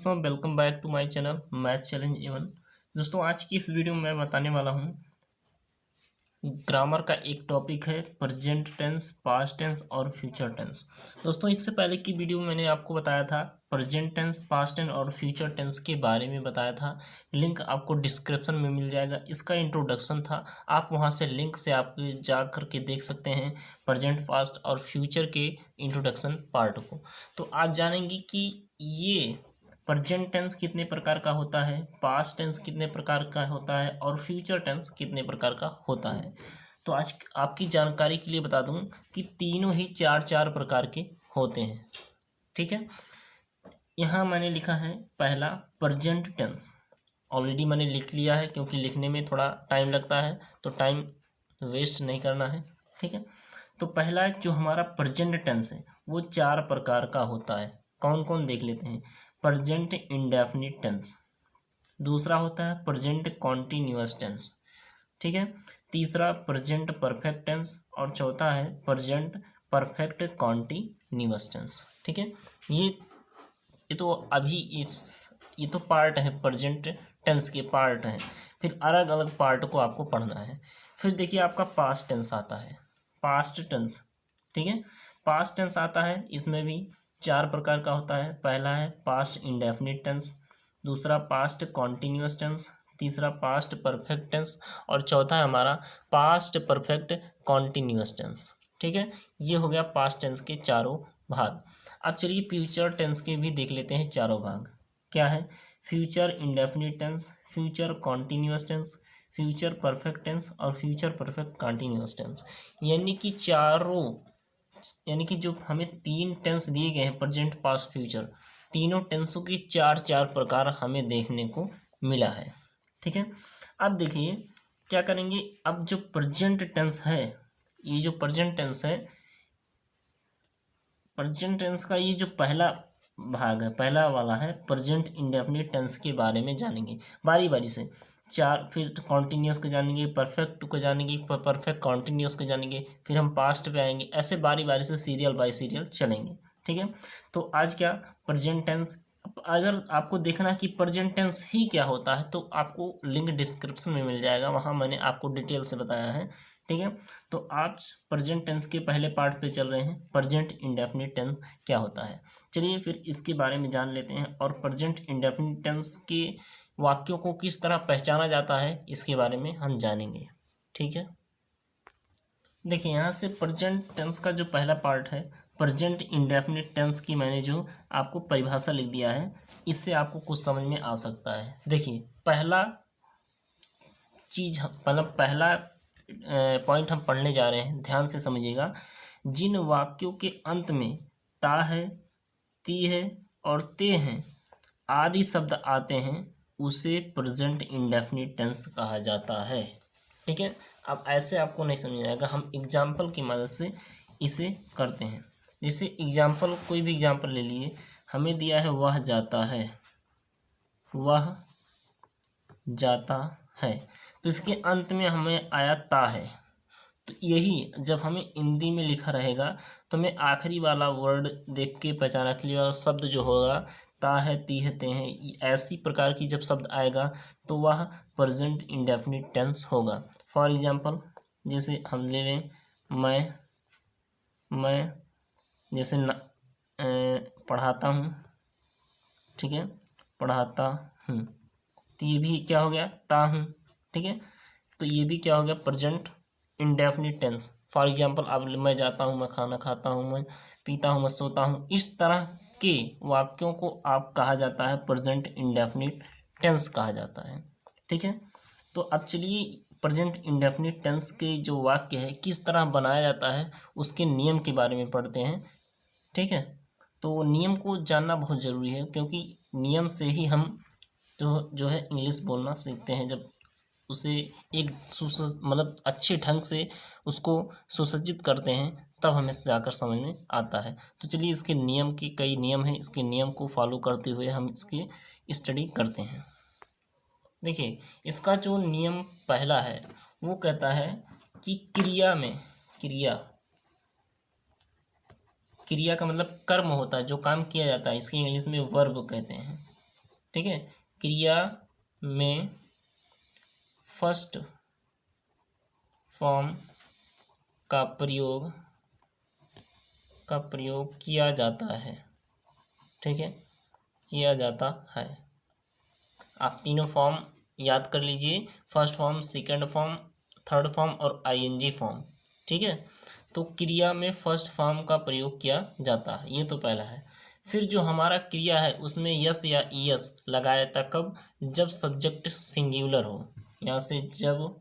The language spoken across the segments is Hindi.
दोस्तों, welcome back to my channel math challenge एवन। दोस्तों, आज की इस वीडियो में मैं बताने वाला हूँ ग्रामर का एक टॉपिक है प्रेजेंट टेंस, पास्ट टेंस और फ्यूचर टेंस। दोस्तों, इससे पहले की वीडियो में मैंने आपको बताया था प्रेजेंट टेंस, पास्ट टेंस और फ्यूचर टेंस के बारे में बताया था। लिंक आपको डिस्क्रिप्शन में मिल जाएगा। इसका इंट्रोडक्शन था, आप वहां से लिंक से आप जा करके देख सकते हैं प्रेजेंट, पास्ट और फ्यूचर के इंट्रोडक्शन पार्ट को। तो आज जानेंगे कि ये प्रेजेंट टेंस कितने प्रकार का होता है, पास्ट टेंस कितने प्रकार का होता है और फ्यूचर टेंस कितने प्रकार का होता है। तो आज आपकी जानकारी के लिए बता दूं कि तीनों ही चार चार प्रकार के होते हैं। ठीक है, यहाँ मैंने लिखा है पहला प्रेजेंट टेंस। ऑलरेडी मैंने लिख लिया है क्योंकि लिखने में थोड़ा टाइम लगता है, तो टाइम वेस्ट नहीं करना है। ठीक है, तो पहला जो हमारा प्रेजेंट टेंस है वो चार प्रकार का होता है। कौन कौन देख लेते हैं। प्रेजेंट इंडेफिनिट टेंस, दूसरा होता है प्रेजेंट कॉन्टिन्यूअस टेंस। ठीक है, तीसरा प्रेजेंट परफेक्ट टेंस और चौथा है प्रेजेंट परफेक्ट कॉन्टिन्यूअस टेंस। ठीक है, ये तो अभी ये तो पार्ट है, प्रेजेंट टेंस के पार्ट हैं। फिर अलग अलग पार्ट को आपको पढ़ना है। फिर देखिए आपका पास्ट टेंस आता है, पास्ट टेंस। ठीक है, पास्ट टेंस आता है, इसमें भी चार प्रकार का होता है। पहला है पास्ट इंडेफिनिट टेंस, दूसरा पास्ट कॉन्टिन्यूअस टेंस, तीसरा पास्ट परफेक्ट टेंस और चौथा है हमारा पास्ट परफेक्ट कॉन्टिन्यूअस टेंस। ठीक है, ये हो गया पास्ट टेंस के चारों भाग। अब चलिए फ्यूचर टेंस के भी देख लेते हैं चारों भाग। क्या है, future indefinite tense, future continuous tense, future perfect tense और फ्यूचर परफेक्ट कॉन्टिन्यूअस टेंस। यानी कि जो हमें तीन टेंस दिए गए हैं, प्रेजेंट पास्ट फ्यूचर, तीनों टेंसों की चार चार प्रकार हमें देखने को मिला है। ठीक है, अब देखिए क्या करेंगे। अब जो प्रेजेंट टेंस है, ये जो प्रेजेंट टेंस है, प्रेजेंट टेंस का ये जो पहला भाग है, पहला वाला है प्रेजेंट इंडेफिनिट टेंस के बारे में जानेंगे बारी बारी से। चार, फिर कॉन्टिन्यूस को जानेंगे, परफेक्ट को जानेंगे, परफेक्ट कॉन्टिन्यूस को जानेंगे, फिर हम पास्ट पे आएंगे। ऐसे बारी बारी से सीरियल बाय सीरियल चलेंगे। ठीक है, तो आज क्या प्रेजेंट टेंस। अगर आपको देखना कि प्रेजेंट टेंस ही क्या होता है तो आपको लिंक डिस्क्रिप्शन में मिल जाएगा, वहाँ मैंने आपको डिटेल से बताया है। ठीक है, तो आज प्रेजेंट टेंस के पहले पार्ट पे चल रहे हैं, प्रेजेंट इंडेफिनिट टेंस क्या होता है। चलिए फिर इसके बारे में जान लेते हैं और प्रेजेंट इंडेफिनिट टेंस के वाक्यों को किस तरह पहचाना जाता है इसके बारे में हम जानेंगे। ठीक है, देखिए यहाँ से प्रेजेंट टेंस का जो पहला पार्ट है, प्रेजेंट इंडेफिनिट टेंस की मैंने जो आपको परिभाषा लिख दिया है, इससे आपको कुछ समझ में आ सकता है। देखिए पहला चीज, मतलब पहला पॉइंट हम पढ़ने जा रहे हैं, ध्यान से समझिएगा। जिन वाक्यों के अंत में ता है, ती है और ते हैं आदि शब्द आते हैं उसे प्रेजेंट इंडेफिनिट टेंस कहा जाता है। ठीक है, अब ऐसे आपको नहीं समझ आएगा, हम एग्जाम्पल की मदद से इसे करते हैं। जैसे एग्जाम्पल, कोई भी एग्जाम्पल ले लिए, हमें दिया है वह जाता है, वह जाता है, तो इसके अंत में हमें आया ता है। तो यही जब हमें हिंदी में लिखा रहेगा तो हमें आखिरी वाला वर्ड देख के पहचाना के लिए, और शब्द जो होगा ता है, ती है, ते हैं, ऐसी प्रकार की जब शब्द आएगा तो वह प्रेजेंट इंडेफिनिट टेंस होगा। फॉर एग्जांपल जैसे हम ले लें मैं जैसे पढ़ाता हूँ। ठीक है, पढ़ाता हूँ, तो ये भी क्या हो गया, ता हूँ। ठीक है, तो ये भी क्या हो गया, present indefinite tense. For example अब मैं जाता हूँ, मैं खाना खाता हूँ, मैं पीता हूँ, मैं सोता हूँ, इस तरह के वाक्यों को आप कहा जाता है प्रेजेंट इंडेफिनिट टेंस कहा जाता है। ठीक है, तो अब चलिए प्रेजेंट इंडेफिनिट टेंस के जो वाक्य है किस तरह बनाया जाता है उसके नियम के बारे में पढ़ते हैं। ठीक है, तो नियम को जानना बहुत ज़रूरी है, क्योंकि नियम से ही हम जो है इंग्लिश बोलना सीखते हैं। जब उसे एक मतलब अच्छे ढंग से उसको सुसज्जित करते हैं तब हमें जाकर समझ में आता है। तो चलिए इसके नियम के कई नियम हैं, इसके नियम को फॉलो करते हुए हम इसकी स्टडी करते हैं। देखिए इसका जो नियम पहला है वो कहता है कि क्रिया में, क्रिया का मतलब कर्म होता है, जो काम किया जाता है, इसकी इंग्लिश में वर्ब कहते हैं। ठीक है, क्रिया में फर्स्ट फॉर्म का प्रयोग किया जाता है। ठीक है, किया जाता है। आप तीनों फॉर्म याद कर लीजिए, first form, second form, third form और आईएनजी फॉर्म। ठीक है, तो क्रिया में फर्स्ट फॉर्म का प्रयोग किया जाता है, ये तो पहला है। फिर जो हमारा क्रिया है उसमें यस या ईएस लगाया था कब, जब सब्जेक्ट सिंगुलर हो। यहाँ से जब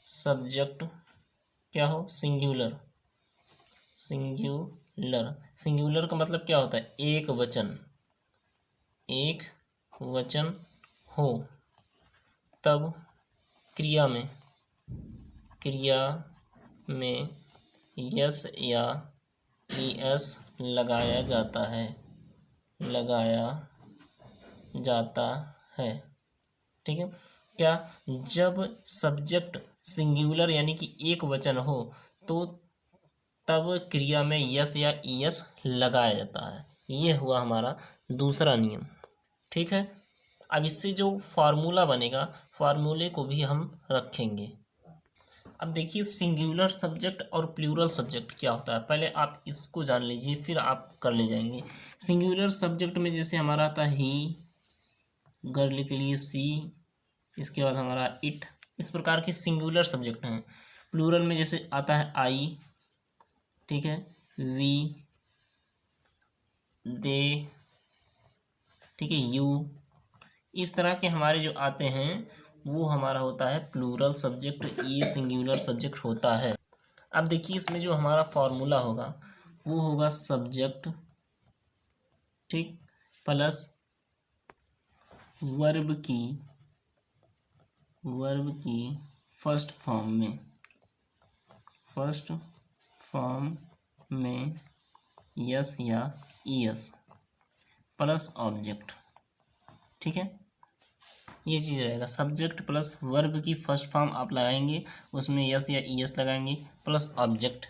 सब्जेक्ट क्या हो, सिंगुलर। सिंगुलर का मतलब क्या होता है, एक वचन हो, तब क्रिया में यस या ईएस लगाया जाता है। ठीक है, क्या, जब सब्जेक्ट सिंगुलर यानी कि एक वचन हो तो तब क्रिया में यस या ईएस लगाया जाता है। ये हुआ हमारा दूसरा नियम। ठीक है, अब इससे जो फार्मूला बनेगा, फार्मूले को भी हम रखेंगे। अब देखिए सिंगुलर सब्जेक्ट और प्लूरल सब्जेक्ट क्या होता है, पहले आप इसको जान लीजिए फिर आप कर ले जाएंगे। सिंगुलर सब्जेक्ट में जैसे हमारा आता है ही, गर्ल के लिए सी, इसके बाद हमारा इट, इस प्रकार के सिंगुलर सब्जेक्ट हैं। प्लूरल में जैसे आता है आई, ठीक है, वी, दे, ठीक है, यू, इस तरह के हमारे जो आते हैं वो हमारा होता है प्लूरल सब्जेक्ट, ये सिंगुलर सब्जेक्ट होता है। अब देखिए इसमें जो हमारा फॉर्मूला होगा वो होगा सब्जेक्ट, ठीक, प्लस वर्ब की फर्स्ट फॉर्म में यस या ईएस प्लस ऑब्जेक्ट। ठीक है, ये चीज़ रहेगा, सब्जेक्ट प्लस वर्ब की फर्स्ट फॉर्म आप लगाएंगे, उसमें यस या ईएस लगाएंगे प्लस ऑब्जेक्ट,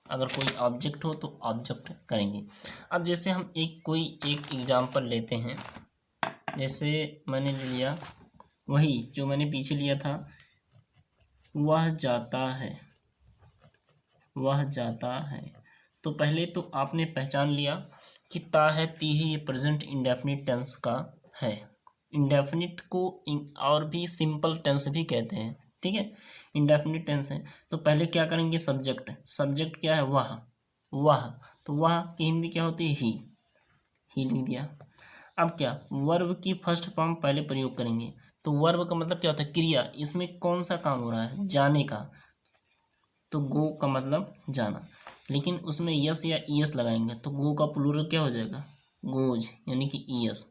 अगर कोई ऑब्जेक्ट हो तो ऑब्जेक्ट करेंगे। अब जैसे हम कोई एक एग्जांपल लेते हैं, जैसे मैंने लिया वही जो मैंने पीछे लिया था, वह जाता है। तो पहले तो आपने पहचान लिया कि ता है, ती है, ये प्रेजेंट इंडेफिनिट टेंस का है। इंडेफिनिट को और भी सिंपल टेंस भी कहते हैं। ठीक है, इंडेफिनिट टेंस है। तो पहले क्या करेंगे, सब्जेक्ट क्या है, वह, तो वह की हिंदी क्या होती है, ही लिख दिया। अब क्या, वर्ब की फर्स्ट फॉर्म पहले प्रयोग करेंगे। तो वर्ब का मतलब क्या होता है, क्रिया, इसमें कौन सा काम हो रहा है, जाने का, तो गो का मतलब जाना, लेकिन उसमें यस या ईएस लगाएंगे तो गो का प्लूरल क्या हो जाएगा, गोज, यानी कि ईएस।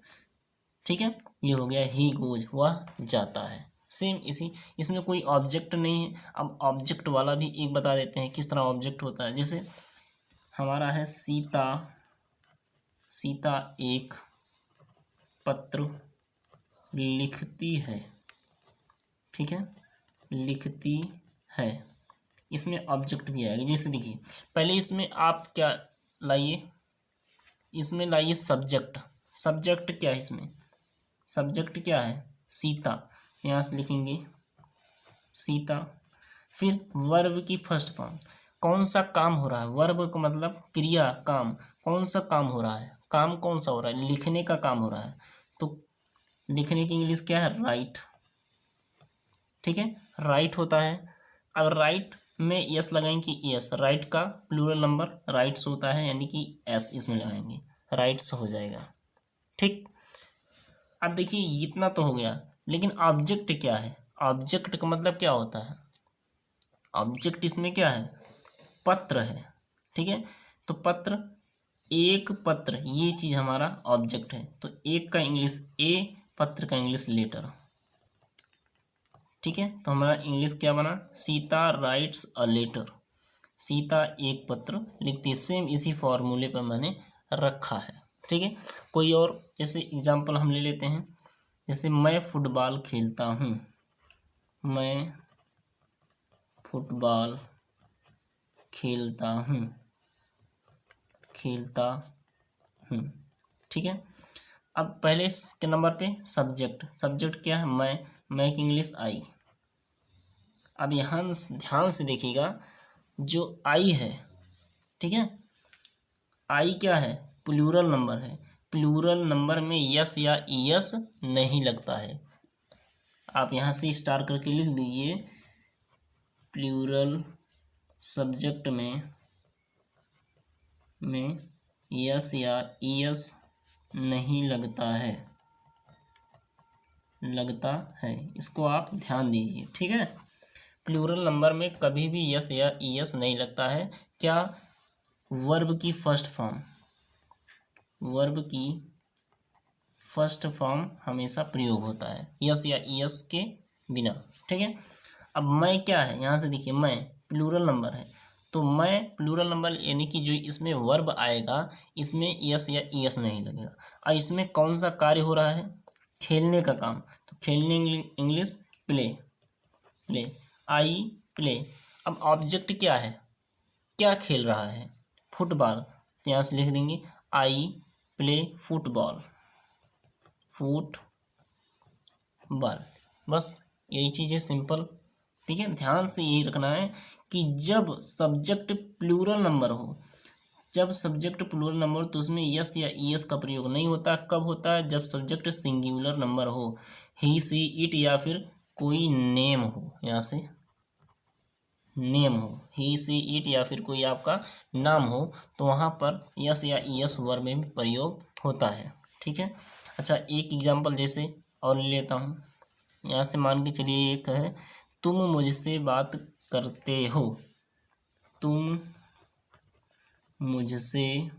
ठीक है, ये हो गया ही गोज, वह जाता है। सेम इसमें कोई ऑब्जेक्ट नहीं है। अब ऑब्जेक्ट वाला भी एक बता देते हैं किस तरह ऑब्जेक्ट होता है। जैसे हमारा है सीता एक पत्र लिखती है। ठीक है, लिखती है, इसमें ऑब्जेक्ट भी आएगा। जैसे देखिए पहले इसमें आप क्या लाइए, इसमें लाइए सब्जेक्ट क्या है, इसमें सब्जेक्ट क्या है, सीता, यहाँ से लिखेंगे सीता। फिर वर्ब की फर्स्ट फॉर्म, कौन सा काम हो रहा है, वर्ब का मतलब क्रिया, काम, कौन सा काम हो रहा है, काम कौन सा हो रहा है, लिखने का काम हो रहा है। तो लिखने की इंग्लिश क्या है, राइट। ठीक है, राइट होता है। अब राइट में यस लगाएंगे कि यस, राइट का प्लूरल नंबर राइट्स होता है, यानी कि एस इसमें लगाएंगे, राइट्स हो जाएगा। ठीक, अब देखिए इतना तो हो गया, लेकिन ऑब्जेक्ट क्या है, ऑब्जेक्ट का मतलब क्या होता है, ऑब्जेक्ट इसमें क्या है, पत्र है। ठीक है, तो एक पत्र, ये चीज़ हमारा ऑब्जेक्ट है। तो एक का इंग्लिश ए, पत्र का इंग्लिश लेटर। ठीक है, तो हमारा इंग्लिश क्या बना, Sita writes a letter, Sita एक पत्र लिखती है। सेम इसी फॉर्मूले पर मैंने रखा है। ठीक है, कोई और जैसे एग्जांपल हम ले लेते हैं, जैसे मैं फुटबॉल खेलता हूँ, मैं फुटबॉल खेलता हूँ, खेलता ठीक है। अब पहले के नंबर पे सब्जेक्ट क्या है, मैं की इंग्लिश आई। अब यहाँ ध्यान से देखिएगा, जो आई है, ठीक है, आई क्या है, प्लूरल नंबर है। प्लूरल नंबर में यस या ईएस नहीं लगता है। आप यहाँ से स्टार करके लिख दीजिए, प्लूरल सब्जेक्ट में यस या ईएस नहीं लगता है, इसको आप ध्यान दीजिए, ठीक है। प्लूरल नंबर में कभी भी यस या ईएस नहीं लगता है। क्या, वर्ब की फर्स्ट फॉर्म हमेशा प्रयोग होता है यस या ईएस के बिना, ठीक है। अब मैं क्या है, यहाँ से देखिए, मैं प्लूरल नंबर है, तो मैं प्लूरल नंबर यानी कि जो इसमें वर्ब आएगा, इसमें यस या ईएस नहीं लगेगा। और इसमें कौन सा कार्य हो रहा है, खेलने का काम, तो खेलने इंग्लिश प्ले, आई प्ले। अब ऑब्जेक्ट क्या है, क्या खेल रहा है, फुटबॉल, तो यहाँ से लिख देंगे आई प्ले फुटबॉल, बस यही चीज़ है, सिंपल, ठीक है। ध्यान से यही रखना है कि जब सब्जेक्ट प्लूरल नंबर हो, तो उसमें यस या ईएस का प्रयोग नहीं होता। कब होता है, जब सब्जेक्ट सिंगुलर नंबर हो, ही सी इट या फिर कोई नेम हो, यहाँ से नेम हो, ही सी इट या फिर कोई आपका नाम हो, तो वहाँ पर यस या ईएस वर्ब में प्रयोग होता है, ठीक है। अच्छा, एक एग्जांपल जैसे और ले लेता हूँ। यहाँ से मान के चलिए, एक है, तुम मुझसे बात करते हो, तुम मुझसे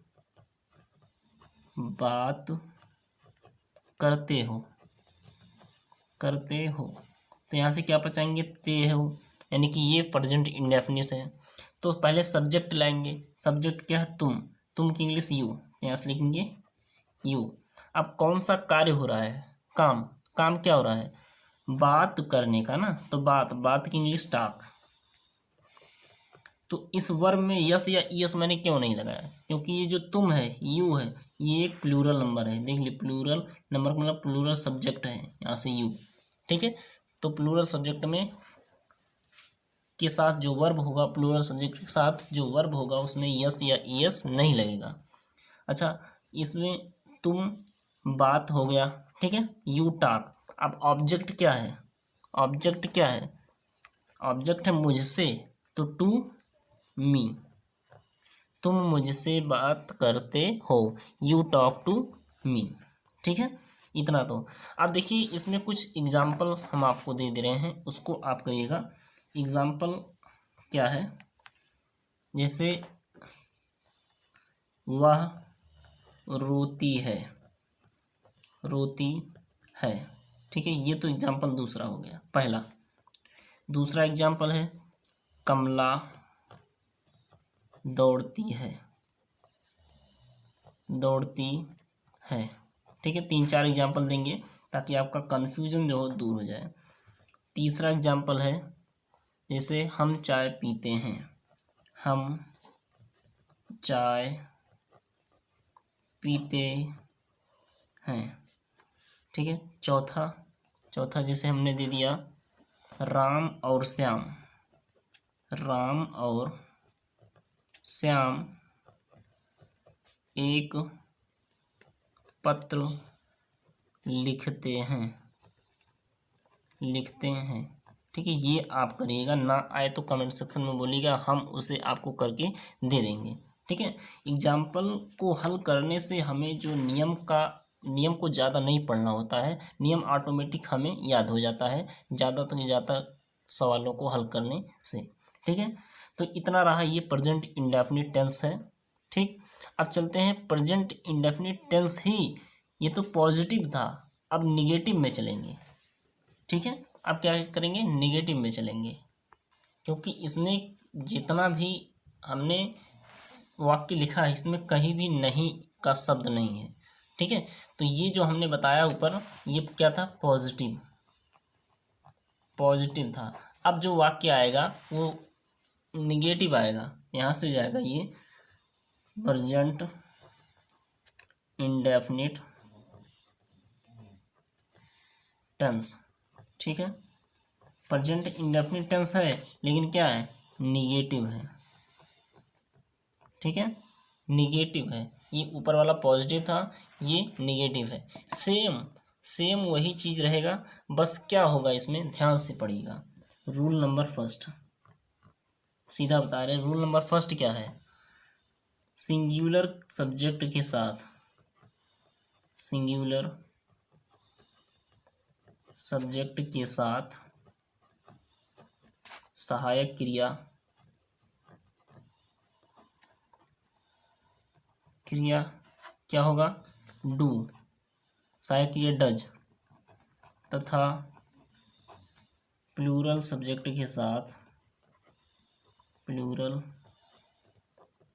बात करते हो, तो यहाँ से क्या बचाएंगे, ते हो, यानी कि ये प्रेजेंट इंडेफिनिट है। तो पहले सब्जेक्ट लाएंगे, सब्जेक्ट क्या है, तुम की इंग्लिश यू, यहाँ से लिखेंगे यू। अब कौन सा कार्य हो रहा है, काम क्या हो रहा है, बात करने का ना, तो बात की इंग्लिश टॉक। तो इस वर्ब में यस या ईएस मैंने क्यों नहीं लगाया, क्योंकि ये जो तुम है, यू है, ये एक प्लूरल नंबर है। देख लीजिए, प्लूरल नंबर मतलब प्लूरल सब्जेक्ट है, यहाँ से यू, ठीक है। तो प्लूरल सब्जेक्ट में के साथ जो वर्ब होगा, प्लूरल सब्जेक्ट के साथ जो वर्ब होगा, उसमें यस या ईएस नहीं लगेगा। अच्छा, इसमें तुम बात हो गया, ठीक है, यू टॉक। अब ऑब्जेक्ट क्या है, ऑब्जेक्ट है मुझसे, तो टू मी, तुम मुझसे बात करते हो, यू टॉक टू मी, ठीक है। इतना तो। अब देखिए, इसमें कुछ एग्जाम्पल हम आपको दे रहे हैं, उसको आप करिएगा। एग्जाम्पल क्या है, जैसे वह रोती है, ठीक है, ये तो एग्जाम्पल दूसरा हो गया पहला। दूसरा एग्जाम्पल है, कमला दौड़ती है, ठीक है। 3-4 एग्जाम्पल देंगे ताकि आपका कन्फ्यूजन जो हो दूर हो जाए। तीसरा एग्जाम्पल है, जैसे हम चाय पीते हैं, ठीक है। चौथा जैसे हमने दे दिया, राम और श्याम एक पत्र लिखते हैं, ठीक है। ये आप करिएगा, ना आए तो कमेंट सेक्शन में बोलिएगा, हम उसे आपको करके दे देंगे, ठीक है। एग्जाम्पल को हल करने से हमें जो नियम को ज़्यादा नहीं पढ़ना होता है, नियम ऑटोमेटिक हमें याद हो जाता है ज़्यादा से ज़्यादा सवालों को हल करने से, ठीक है। तो इतना रहा, ये प्रेजेंट इंडेफिनिट टेंस है, ठीक। अब चलते हैं प्रेजेंट इंडेफिनिट टेंस ही, ये तो पॉजिटिव था, अब निगेटिव में चलेंगे, ठीक है। अब क्या करेंगे, निगेटिव में चलेंगे, क्योंकि इसमें जितना भी हमने वाक्य लिखा है, इसमें कहीं भी नहीं का शब्द नहीं है, ठीक है। तो ये जो हमने बताया ऊपर, ये क्या था, पॉजिटिव था। अब जो वाक्य आएगा वो निगेटिव आएगा, यहाँ से जाएगा ये प्रेजेंट इंडेफिनिट टेंस, ठीक है। प्रेजेंट इंडेफिनिट टेंस है लेकिन क्या है, निगेटिव है, ठीक है, निगेटिव है। ये ऊपर वाला पॉजिटिव था, ये निगेटिव है। सेम वही चीज़ रहेगा, बस क्या होगा इसमें, ध्यान से पढ़िएगा। रूल नंबर फर्स्ट सीधा बता रहे, रूल नंबर फर्स्ट क्या है, सिंगुलर सब्जेक्ट के साथ, सिंगुलर सब्जेक्ट के साथ सहायक क्रिया क्या होगा, डू, सहायक क्रिया डज, तथा प्लूरल सब्जेक्ट के साथ, प्लूरल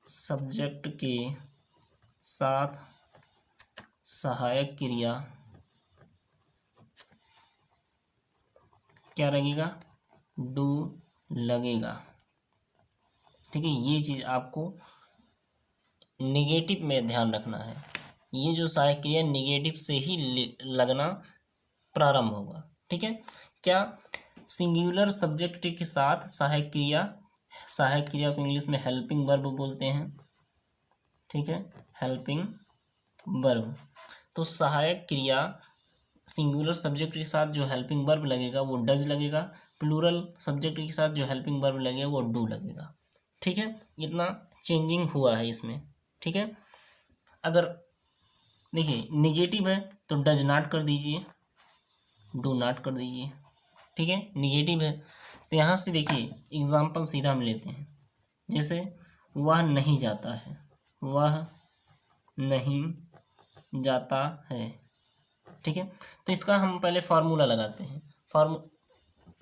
सब्जेक्ट के साथ सहायक क्रिया क्या लगेगा, डू लगेगा, ठीक है। ये चीज़ आपको निगेटिव में ध्यान रखना है। ये जो सहायक क्रिया निगेटिव से ही लगना प्रारंभ होगा, ठीक है। क्या, सिंगुलर सब्जेक्ट के साथ सहायक क्रिया को इंग्लिश में हेल्पिंग वर्ब बोलते हैं, ठीक है, हेल्पिंग वर्ब। तो सहायक क्रिया सिंगुलर सब्जेक्ट के साथ जो हेल्पिंग वर्ब लगेगा वो डज लगेगा, प्लूरल सब्जेक्ट के साथ जो हेल्पिंग वर्ब लगेगा वो डू लगेगा, ठीक है। इतना चेंजिंग हुआ है इसमें, ठीक है। अगर देखिए निगेटिव है तो डज नॉट कर दीजिए, डू नॉट कर दीजिए, ठीक है। निगेटिव है तो यहाँ से देखिए एग्जाम्पल सीधा हम लेते हैं, जैसे वह नहीं जाता है, वह नहीं जाता है, ठीक है। तो इसका हम पहले फार्मूला लगाते हैं।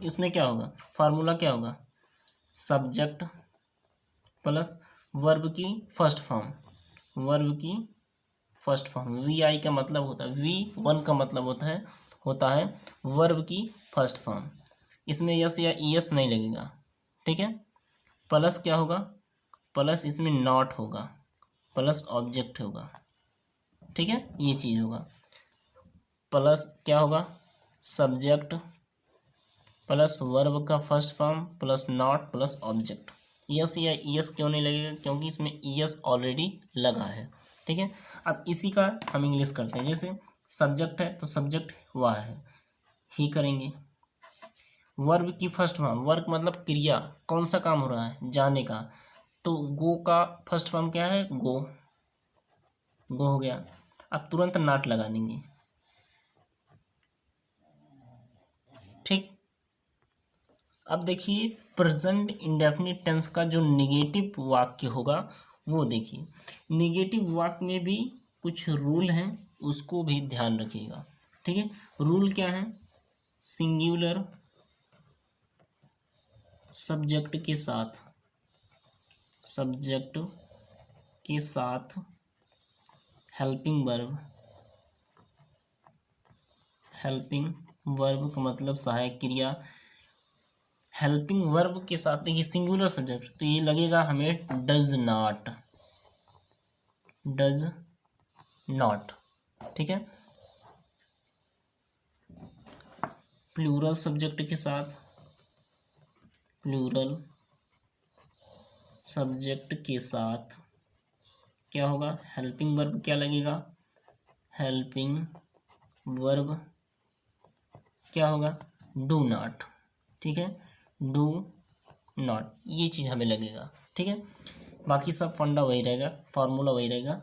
इसमें क्या होगा, फार्मूला क्या होगा, सब्जेक्ट प्लस वर्ब की फर्स्ट फॉर्म, वर्ब की फर्स्ट फॉर्म, वी आई का मतलब होता है, वी वन का मतलब होता है वर्ब की फर्स्ट फॉर्म। इसमें यस या ईएस नहीं लगेगा, ठीक है। प्लस क्या होगा, प्लस इसमें नॉट होगा, प्लस ऑब्जेक्ट होगा, ठीक है। ये चीज़ होगा, प्लस क्या होगा, सब्जेक्ट प्लस वर्ब का first form plus not plus object. Yes या ईएस क्यों नहीं लगेगा, क्योंकि इसमें ईएस ऑलरेडी लगा है, ठीक है। अब इसी का हम इंग्लिश करते हैं, जैसे सब्जेक्ट है तो सब्जेक्ट वह है, ही करेंगे। वर्ब की फर्स्ट फॉर्म, वर्क मतलब क्रिया, कौन सा काम हो रहा है, जाने का, तो गो का फर्स्ट फॉर्म क्या है, गो, गो हो गया। अब तुरंत नॉट लगा देंगे, ठीक। अब देखिए प्रेजेंट इंडेफिनिट टेंस का जो निगेटिव वाक्य होगा वो देखिए, निगेटिव वाक्य में भी कुछ रूल हैं, उसको भी ध्यान रखिएगा, ठीक है। रूल क्या है, सिंगुलर सब्जेक्ट के साथ हेल्पिंग वर्ब का मतलब सहायक क्रिया, हेल्पिंग वर्ब के साथ देखिए सिंगुलर सब्जेक्ट तो ये लगेगा हमें डज नॉट, ठीक है। प्लूरल सब्जेक्ट के साथ क्या होगा, हेल्पिंग वर्ब क्या लगेगा, हेल्पिंग वर्ब क्या होगा, डू नॉट, ठीक है, डू नॉट, ये चीज़ हमें लगेगा, ठीक है। बाकी सब फंडा वही रहेगा, फार्मूला वही रहेगा।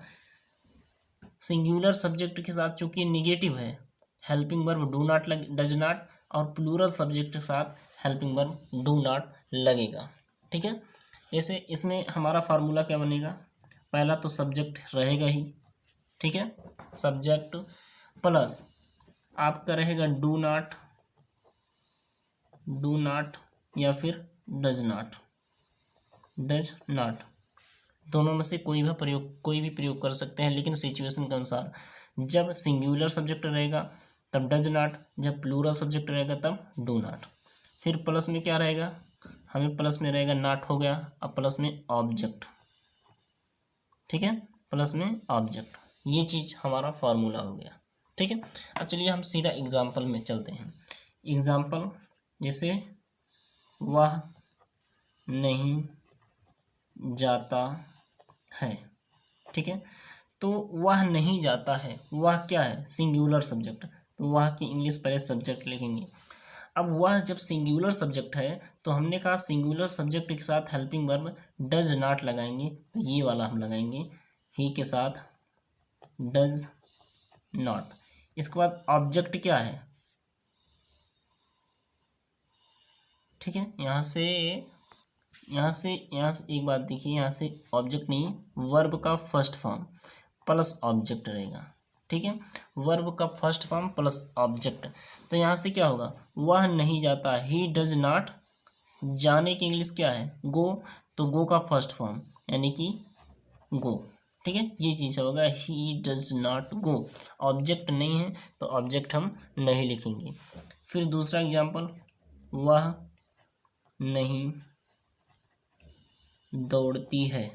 सिंगुलर सब्जेक्ट के साथ चूंकि निगेटिव है, helping verb do not does not, और प्लूरल सब्जेक्ट के साथ हेल्पिंग वर्ब डू नॉट लगेगा, ठीक है। जैसे इसमें हमारा फार्मूला क्या बनेगा, पहला तो सब्जेक्ट रहेगा ही, ठीक है, सब्जेक्ट प्लस आपका रहेगा डू नॉट या फिर डज नॉट, दोनों में से कोई भी प्रयोग कर सकते हैं, लेकिन सिचुएशन के अनुसार। जब सिंगुलर सब्जेक्ट रहेगा तब डज नॉट, जब प्लूरल सब्जेक्ट रहेगा तब डू नॉट। फिर प्लस में क्या रहेगा, हमें प्लस में रहेगा नॉट हो गया, अब प्लस में ऑब्जेक्ट, ठीक है, प्लस में ऑब्जेक्ट, ये चीज़ हमारा फार्मूला हो गया। ठीक है, अब चलिए हम सीधा एग्जाम्पल में चलते हैं। एग्जाम्पल जैसे वह नहीं जाता है। ठीक है, तो वह नहीं जाता है, वह क्या है, सिंगुलर सब्जेक्ट, तो वह की इंग्लिश पहले सब्जेक्ट लिखेंगे। अब वह जब सिंगुलर सब्जेक्ट है तो हमने कहा सिंगुलर सब्जेक्ट के साथ हेल्पिंग वर्ब डज नॉट लगाएंगे, तो ये वाला हम लगाएंगे ही के साथ डज नॉट। इसके बाद ऑब्जेक्ट क्या है, ठीक है, यहाँ से एक बात देखिए, यहाँ से ऑब्जेक्ट नहीं, वर्ब का फर्स्ट फॉर्म प्लस ऑब्जेक्ट रहेगा। ठीक है, वर्ब का फर्स्ट फॉर्म प्लस ऑब्जेक्ट, तो यहाँ से क्या होगा, वह नहीं जाता, ही डज नॉट, जाने की इंग्लिश क्या है, गो, तो गो का फर्स्ट फॉर्म यानी कि गो। ठीक है, ये चीज़ होगा, he does not go, object नहीं है तो ऑब्जेक्ट हम नहीं लिखेंगे। फिर दूसरा एग्जाम्पल, वह नहीं दौड़ती है।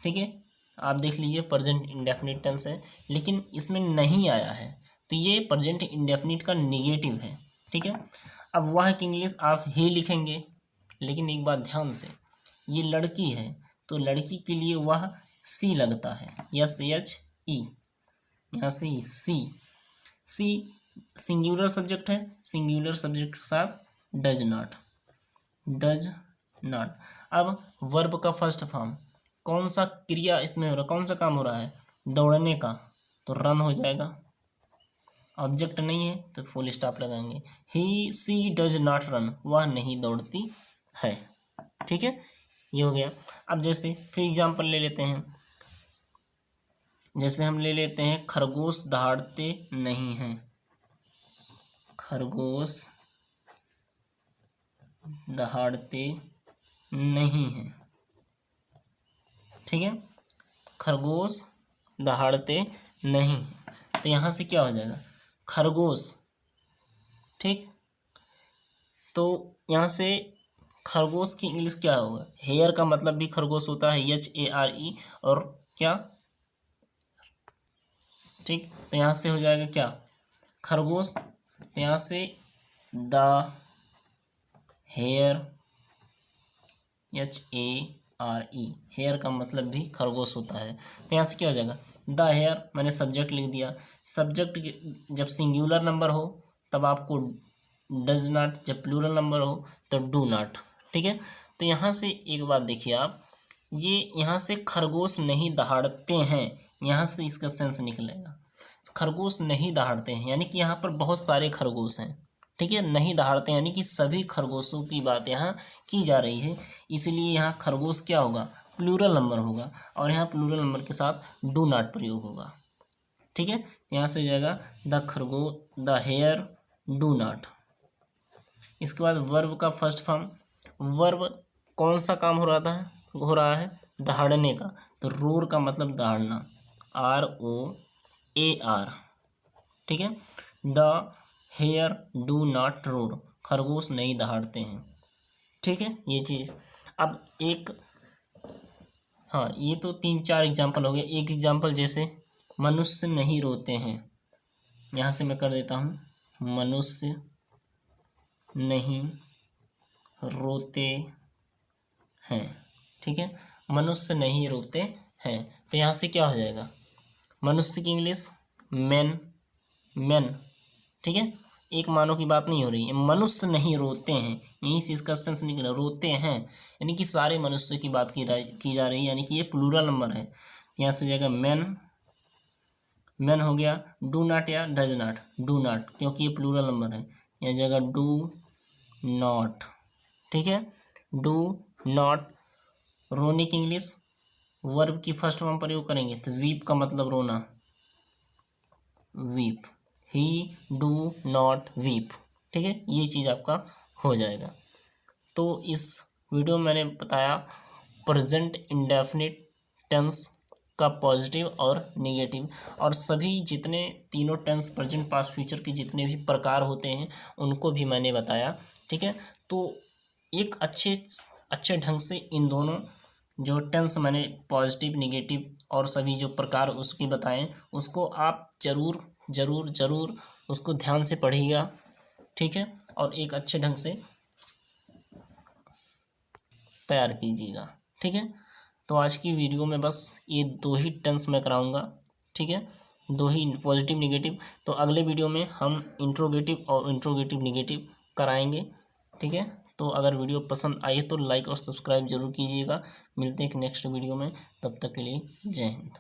ठीक है, आप देख लीजिए प्रेजेंट इंडेफिनिट टेंस है लेकिन इसमें नहीं आया है, तो ये प्रेजेंट इंडेफिनिट का नेगेटिव है। ठीक है, अब वह की इंग्लिश आप ही लिखेंगे, लेकिन एक बात ध्यान से, ये लड़की है तो लड़की के लिए वह सी लगता है, SHE, यहाँ से सी सिंगुलर सब्जेक्ट है, सिंगुलर सब्जेक्ट के साथ डज नॉट। अब वर्ब का फर्स्ट फॉर्म, कौन सा क्रिया इसमें हो रहा है, कौन सा काम हो रहा है, दौड़ने का, तो रन हो जाएगा। ऑब्जेक्ट नहीं है तो फुल स्टॉप लगाएंगे, सी डज नॉट रन, वह नहीं दौड़ती है। ठीक है, ये हो गया। अब जैसे फिर एग्जाम्पल ले लेते हैं, जैसे हम ले लेते हैं खरगोश दहाड़ते नहीं हैं, खरगोश दहाड़ते नहीं हैं। ठीक है, खरगोश दहाड़ते नहीं, तो यहाँ से क्या हो जाएगा, खरगोश। ठीक, तो यहाँ से खरगोश की इंग्लिश क्या होगा, हेयर का मतलब भी खरगोश होता है, HARE, और क्या, ठीक, तो यहाँ से हो जाएगा क्या, खरगोश, तो यहाँ से द हेयर, HARE, हेयर का मतलब भी खरगोश होता है, तो यहाँ से क्या हो जाएगा, द हेयर, मैंने सब्जेक्ट लिख दिया। सब्जेक्ट जब सिंगुलर नंबर हो तब आपको डज नॉट, जब प्लूरल नंबर हो तो डू नॉट। ठीक है, तो यहाँ से एक बात देखिए आप, ये यहाँ से खरगोश नहीं दहाड़ते हैं, यहाँ से इसका सेंस निकलेगा, खरगोश नहीं दहाड़ते हैं यानी कि यहाँ पर बहुत सारे खरगोश हैं। ठीक है, नहीं दहाड़ते यानी कि सभी खरगोशों की बात यहाँ की जा रही है, इसलिए यहाँ खरगोश क्या होगा, प्लूरल नंबर होगा, और यहाँ प्लूरल नंबर के साथ डू नॉट प्रयोग होगा। ठीक है, यहाँ से हो जाएगा द हेयर डू नॉट। इसके बाद वर्ब का फर्स्ट फॉर्म, वर्ब कौन सा काम हो रहा है दहाड़ने का, तो रोर का मतलब दहाड़ना, ROAR। ठीक है, the hare do not roar, खरगोश नहीं दहाड़ते हैं। ठीक है, ये चीज़। अब एक, हाँ, ये तो 3-4 एग्जाम्पल हो गए। एक एग्जाम्पल जैसे मनुष्य नहीं रोते हैं, यहाँ से मैं कर देता हूँ, मनुष्य नहीं रोते हैं। ठीक है, मनुष्य नहीं रोते हैं, तो यहाँ से क्या हो जाएगा, मनुष्य की इंग्लिश मैन। ठीक है, एक मानव की बात नहीं हो रही है, मनुष्य नहीं रोते हैं, यहीं से इसका सेंस निकला, रोते हैं यानी कि सारे मनुष्य की बात की जा रही है, यानी कि ये प्लूरल नंबर है। यहाँ से हो जाएगा मैन हो गया, डू नॉट या डज नॉट, डू नॉट क्योंकि ये प्लूरल नंबर है, यह जगह डू नॉट। ठीक है, डू नॉट। रोने की इंग्लिश, वर्ब की फर्स्ट फॉर्म प्रयोग करेंगे तो वीप का मतलब रोना, weep, he do not weep. ठीक है, ये चीज़ आपका हो जाएगा। तो इस वीडियो में मैंने बताया प्रेजेंट इंडेफिनिट टेंस का पॉजिटिव और नेगेटिव, और सभी जितने तीनों टेंस प्रेजेंट पास्ट फ्यूचर के जितने भी प्रकार होते हैं उनको भी मैंने बताया। ठीक है, तो एक अच्छे ढंग से इन दोनों जो टेंस मैंने पॉजिटिव निगेटिव और सभी जो प्रकार उसकी बताएं, उसको आप ज़रूर ज़रूर ज़रूर उसको ध्यान से पढ़िएगा, ठीक है, और एक अच्छे ढंग से तैयार कीजिएगा, ठीक है। तो आज की वीडियो में बस ये 2 ही टेंस मैं कराऊंगा, ठीक है, 2 ही पॉजिटिव निगेटिव। तो अगले वीडियो में हम इंट्रोगेटिव और इंट्रोगेटिव निगेटिव कराएंगे, ठीक है। तो अगर वीडियो पसंद आई तो लाइक और सब्सक्राइब जरूर कीजिएगा। मिलते हैं एक नेक्स्ट वीडियो में, तब तक के लिए जय हिंद।